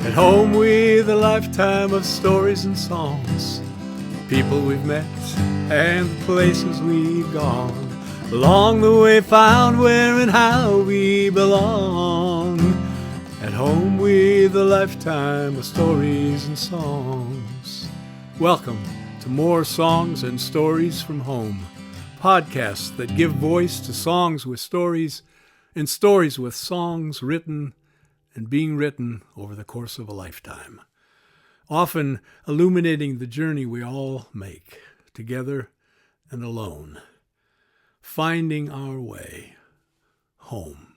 At home with a lifetime of stories and songs, people we've met and the places we've gone. Along the way found where and how we belong. At home with a lifetime of stories and songs. Welcome to more Songs and Stories from Home, podcasts that give voice to songs with stories and stories with songs written and being written over the course of a lifetime, often illuminating the journey we all make, together and alone, finding our way home.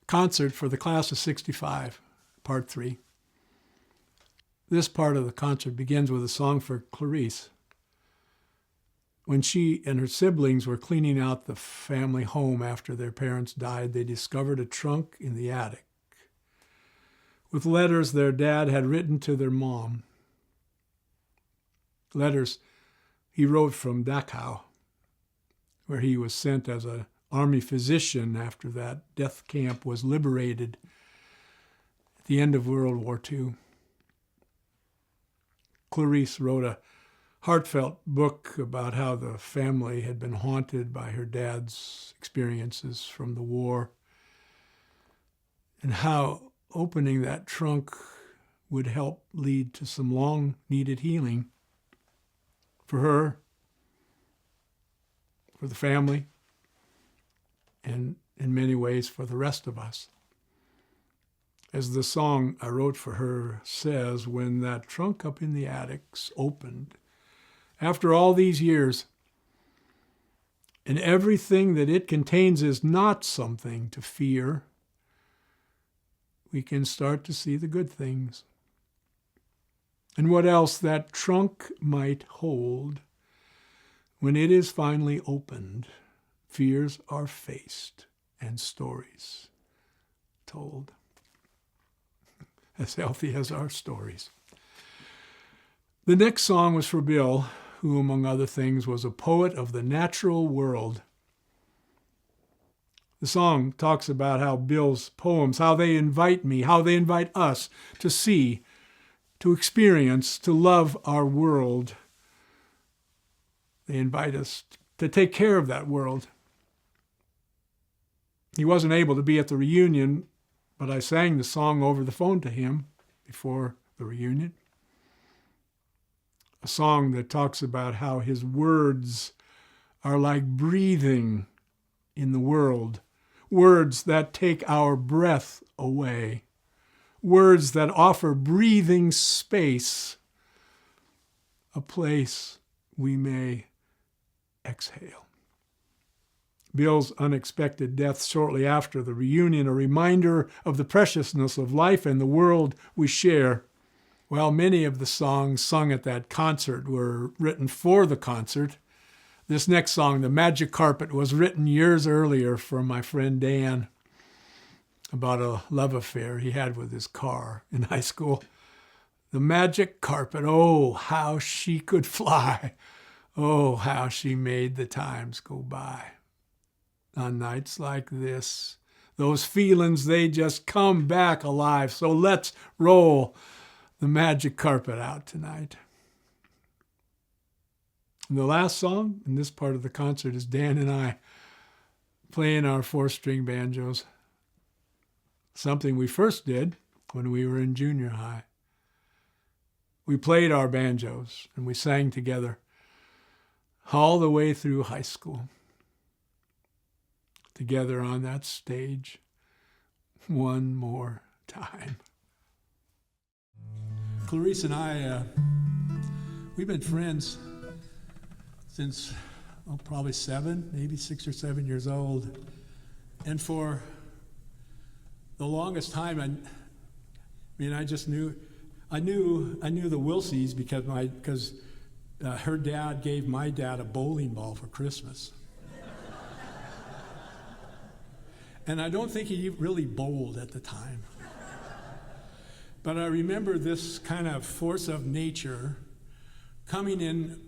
Concert for the Class of 65, Part 3. This part of the concert begins with a song for Clarice. When she and her siblings were cleaning out the family home after their parents died, they discovered a trunk in the attic with letters their dad had written to their mom. Letters he wrote from Dachau, where he was sent as an army physician after that death camp was liberated at the end of World War II. Clarice wrote a heartfelt book about how the family had been haunted by her dad's experiences from the war, and how opening that trunk would help lead to some long-needed healing for her, for the family, and in many ways for the rest of us. As the song I wrote for her says, when that trunk up in the attics opened, after all these years, and everything that it contains is not something to fear, we can start to see the good things. And what else that trunk might hold when it is finally opened, fears are faced and stories told. As healthy as our stories. The next song was for Bill, who, among other things, was a poet of the natural world. The song talks about how Bill's poems, how they invite me, how they invite us to see, to experience, to love our world. They invite us to take care of that world. He wasn't able to be at the reunion, but I sang the song over the phone to him before the reunion. A song that talks about how his words are like breathing in the world. Words that take our breath away. Words that offer breathing space, a place we may exhale. Bill's unexpected death shortly after the reunion, a reminder of the preciousness of life and the world we share. While many of the songs sung at that concert were written for the concert, this next song, The Magic Carpet, was written years earlier for my friend Dan about a love affair he had with his car in high school. The magic carpet, oh, how she could fly. Oh, how she made the times go by. On nights like this, those feelings, they just come back alive. So let's roll the magic carpet out tonight. And the last song in this part of the concert is Dan and I playing our 4-string banjos, something we first did when we were in junior high. We played our banjos and we sang together all the way through high school. Together on that stage one more time. Clarice and I, we've been friends since probably 7, maybe 6 or 7 years old. And for the longest time, I just knew the Wilsies because her dad gave my dad a bowling ball for Christmas. And I don't think he really bowled at the time. But I remember this kind of force of nature coming in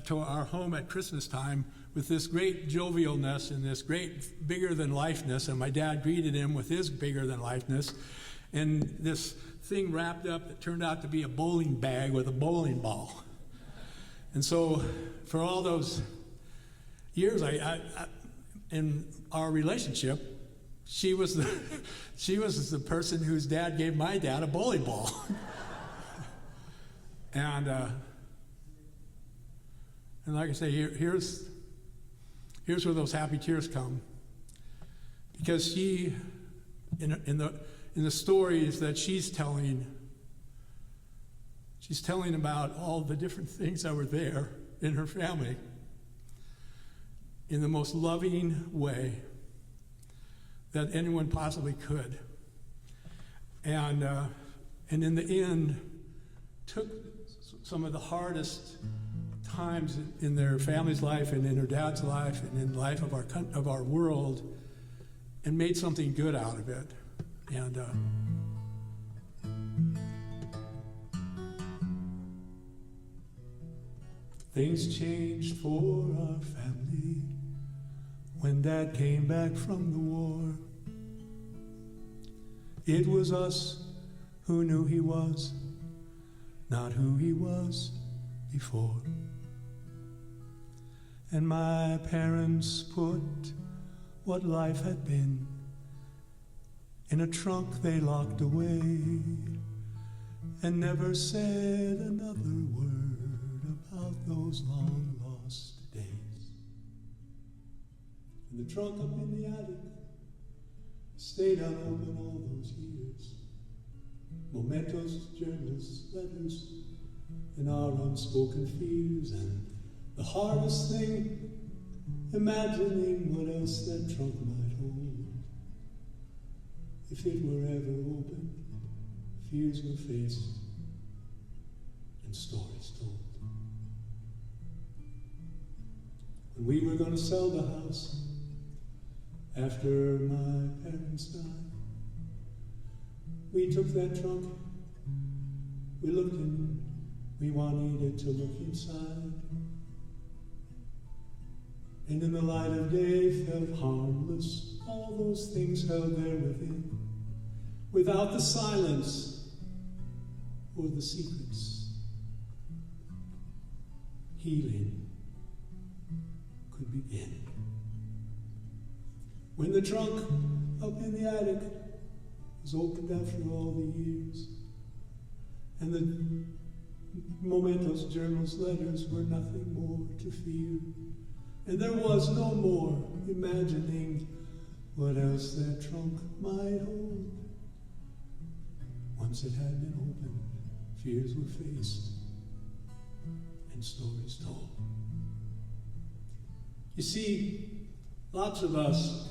to our home at Christmas time with this great jovialness and this great bigger-than-lifeness, and my dad greeted him with his bigger-than-lifeness. and this thing wrapped up that turned out to be a bowling bag with a bowling ball. And so for all those years in our relationship, she was the person whose dad gave my dad a bowling ball. And like I say, here's where those happy tears come, because she, in the stories that she's telling about all the different things that were there in her family in the most loving way that anyone possibly could, and in the end took some of the hardest times in their family's life and in her dad's life and in the life of our world, and made something good out of it. And things changed for our family when Dad came back from the war. It was us who knew he was not who he was before. And my parents put what life had been in a trunk they locked away, and never said another word about those long lost days. And the trunk up in the attic stayed unopened all those years. Mementos, journals, letters, and our unspoken fears, and the hardest thing, imagining what else that trunk might hold. If it were ever opened, fears were faced and stories told. When we were going to sell the house after my parents died, we took that trunk, we looked in, we wanted to look inside. And in the light of day felt harmless, all those things held there within, without the silence or the secrets. Healing could begin. When the trunk up in the attic was opened after all the years, and the mementos, journals, letters were nothing more to fear, and there was no more imagining what else that trunk might hold. Once it had been opened, fears were faced and stories told. You see, lots of us,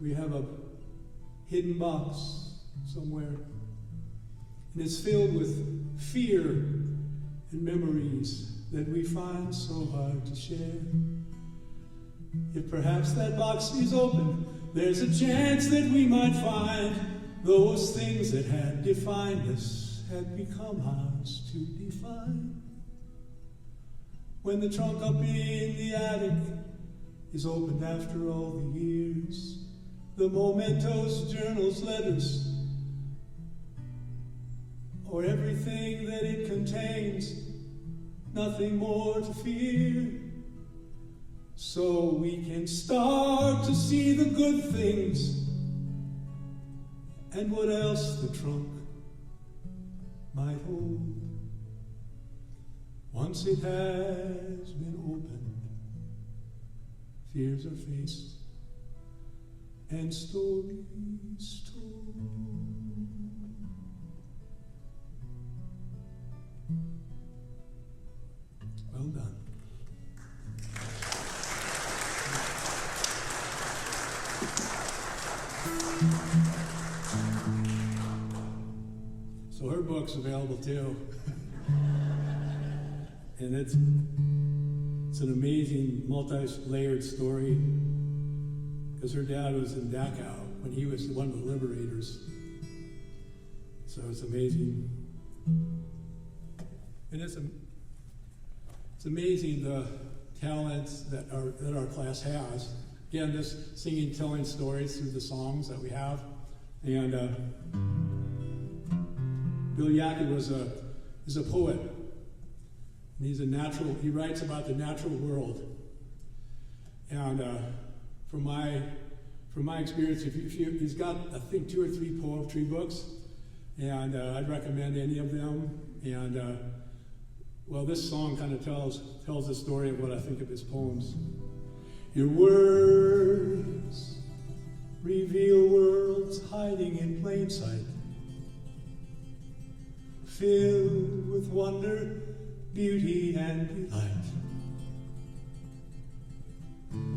we have a hidden box somewhere, and it's filled with fear and memories that we find so hard to share. If perhaps that box is open, there's a chance that we might find those things that had defined us had become ours to define. When the trunk up in the attic is opened after all the years, the mementos, journals, letters, or everything that it contains, nothing more to fear. So we can start to see the good things and what else the trunk might hold. Once it has been opened, fears are faced and stories told. Well done. So her book's available too. And it's an amazing multi-layered story, because her dad was in Dachau when he was one of the liberators. So it's amazing. And it's amazing the talents that our class has. Again, just singing, telling stories through the songs that we have. And Bill Yake is a poet. And he writes about the natural world. And from my experience, he's got, I think, 2 or 3 poetry books, and I'd recommend any of them. And well, this song kind of tells the story of what I think of his poems. Your words reveal worlds hiding in plain sight, filled with wonder, beauty, and delight.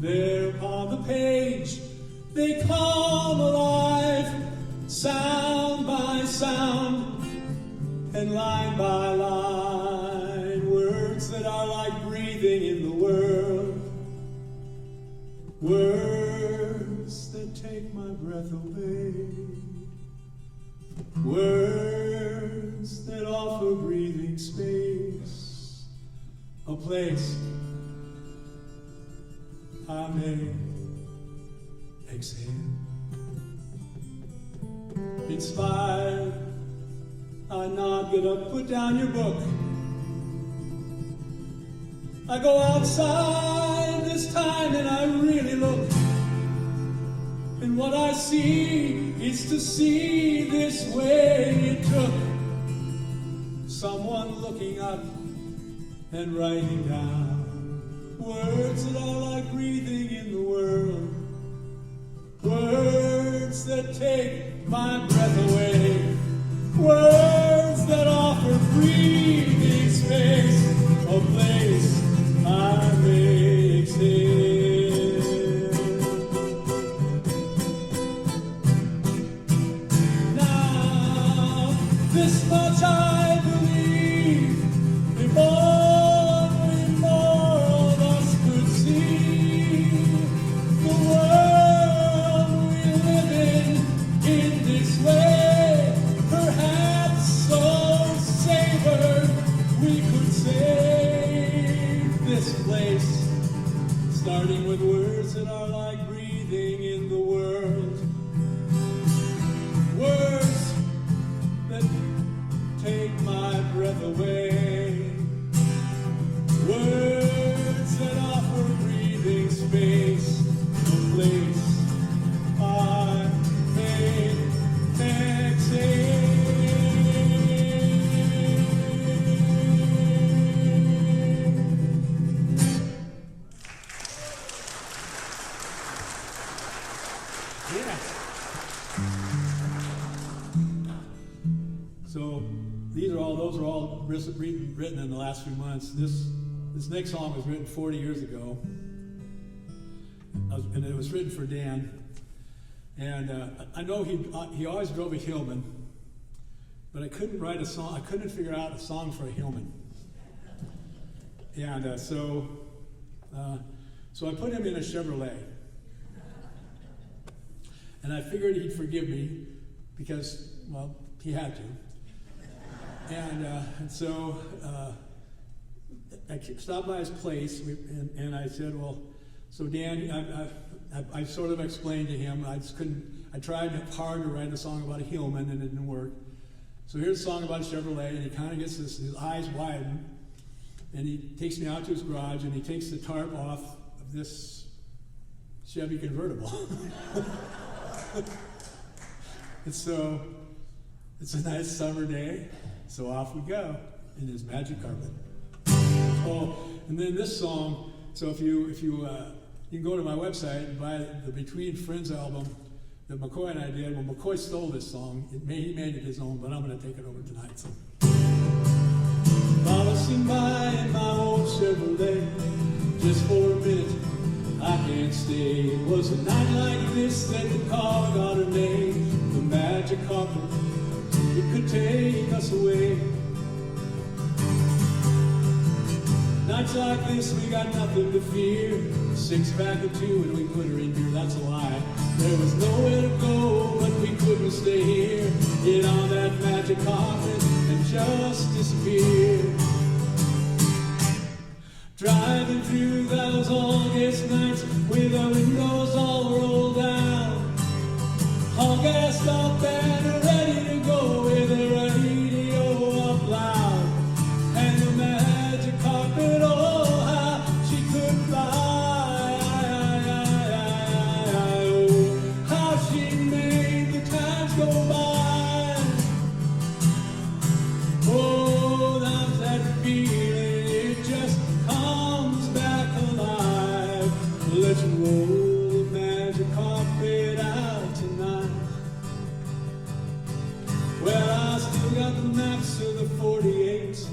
There upon the page they come alive, sound by sound and line by line, words that are like breathing in the world, words that take my breath away, words that offer breathing space, a place I may exhale. Inspired, I nod, get up, put down your book. I go outside this time and I really look. And what I see is to see this way it took. Someone looking up and writing down words that are like breathing in the world, words that take my breath away, words that offer breathing space, a place I may exhale. Now, this much I believe, if only more of us could see the world we live in this way, perhaps so savored we could save this place, starting with words that are like breathing in the world, words that take my breath away, words that offer breathing space, a place I may exhale. Yeah. So those are all written in the last few months. This next song was written 40 years ago, and it was written for Dan. And I know he always drove a Hillman, but I couldn't write a song. I couldn't figure out a song for a Hillman. And so I put him in a Chevrolet. And I figured he'd forgive me because, well, he had to. And so I stopped by his place, and I said, well, so Dan, I sort of explained to him, I tried hard to write a song about a Hillman, and it didn't work. So here's a song about a Chevrolet, and he kind of gets his eyes widen, and he takes me out to his garage, and he takes the tarp off of this Chevy convertible. And so it's a nice summer day, so off we go in his magic carpet. Oh, and then this song, so if you can go to my website and buy the Between Friends album that McCoy and I did. Well, McCoy stole this song. He made it his own, but I'm going to take it over tonight. So. Bouncing by in my old Chevrolet, just for a minute, I can't stay. It was a night like this that the car got her name. The magic carpet, it could take us away. Nights like this, we got nothing to fear. A 6-pack or 2 and we put her in here, that's a lie. There was nowhere to go, but we couldn't stay here. Get on that magic carpet and just disappear. Driving through those August nights with our windows all rolled down, all gassed up and ready to go with a radio Well, I still got the maps of the 48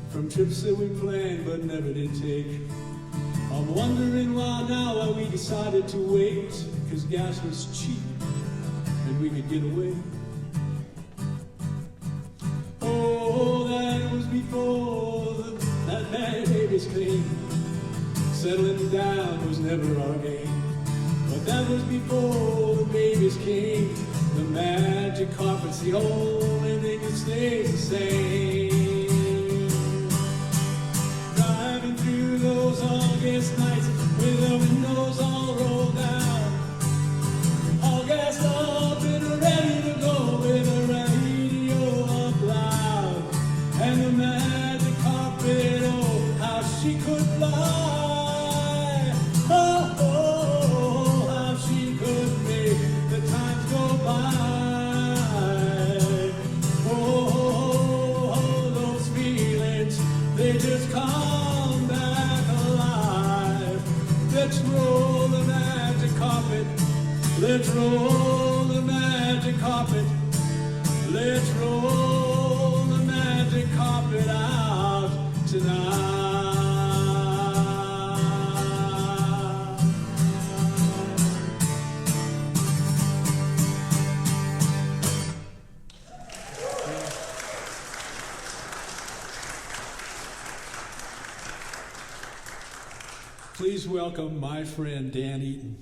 from trips that we planned but never did take. I'm wondering why we decided to wait, 'cause gas was cheap and we could get away. Oh, that was before that bad babies came. Settling down was never our game. But that was before the babies came. The magic carpet's the only thing that stays the same. Driving through those August nights with the windows all rolled down, all gassed up and ready to go with the radio up loud. And the magic carpet, oh, how she could fly. Oh, oh, how she could make the times go by. Oh, those feelings, they just come back alive. Let's roll the magic carpet. Let's roll the magic carpet. Let's roll the magic carpet out tonight. Please welcome my friend Dan Eaton.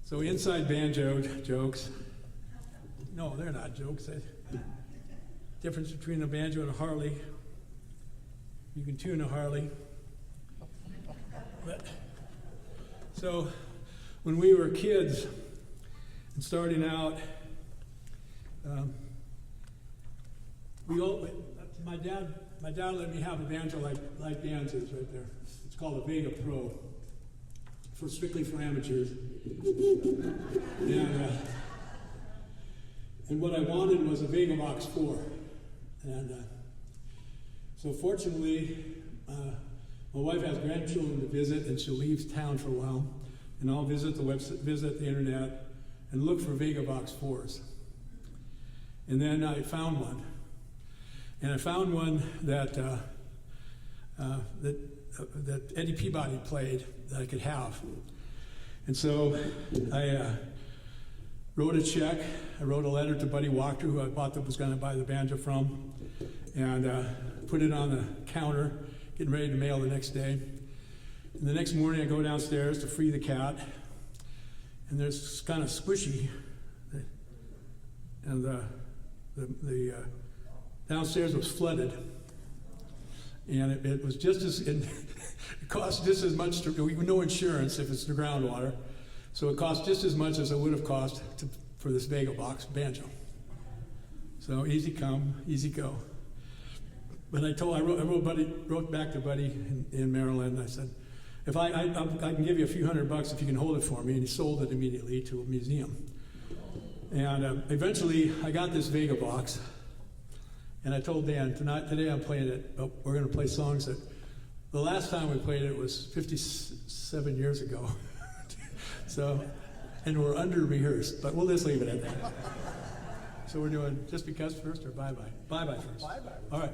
So inside banjo jokes. No, they're not jokes. Difference between a banjo and a Harley. You can tune a Harley. So when we were kids and starting out, my dad let me have a banjo like Dan's is right there. It's called a Vega Pro, strictly for amateurs. And what I wanted was a Vega Box 4. And so fortunately, my wife has grandchildren to visit, and she'll leave town for a while, and I'll visit the website, visit the internet, and look for Vega Box 4s. And then I found one. And I found one that Eddie Peabody played that I could have. And so I wrote a check. I wrote a letter to Buddy Walker, who I was going to buy the banjo from, and put it on the counter, getting ready to mail the next day. And the next morning I go downstairs to free the cat, and there's kind of squishy, and the downstairs was flooded, and it was just as it cost just as much no insurance if it's the groundwater, so it cost just as much as it would have cost for this Vega Box banjo. So easy come, easy go. But I wrote back to Buddy in Maryland. I said, if I can give you a few $100 if you can hold it for me, and he sold it immediately to a museum. And eventually I got this Vega Box. And I told Dan, today I'm playing it, but we're going to play songs that the last time we played it was 57 years ago. So, and we're under-rehearsed, but we'll just leave it at that. So we're doing Just Because first or Bye-Bye? Bye-Bye first. Bye-Bye. All right.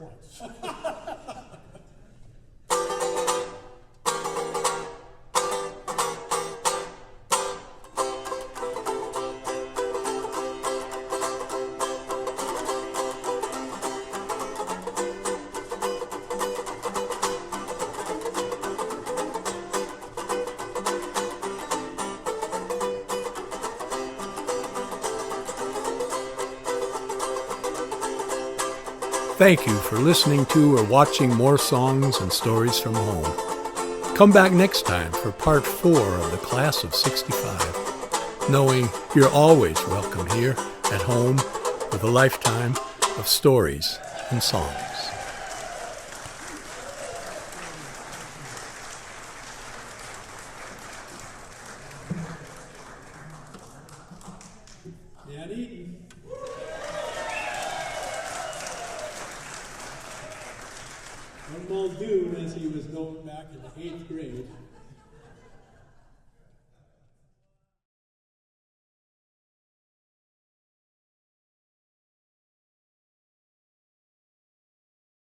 points. Thank you for listening to or watching more songs and stories from home. Come back next time for part 4 of the Class of 65, knowing you're always welcome here at home with a lifetime of stories and songs. And Eaton. One Muldoon, as he was known back in the 8th grade,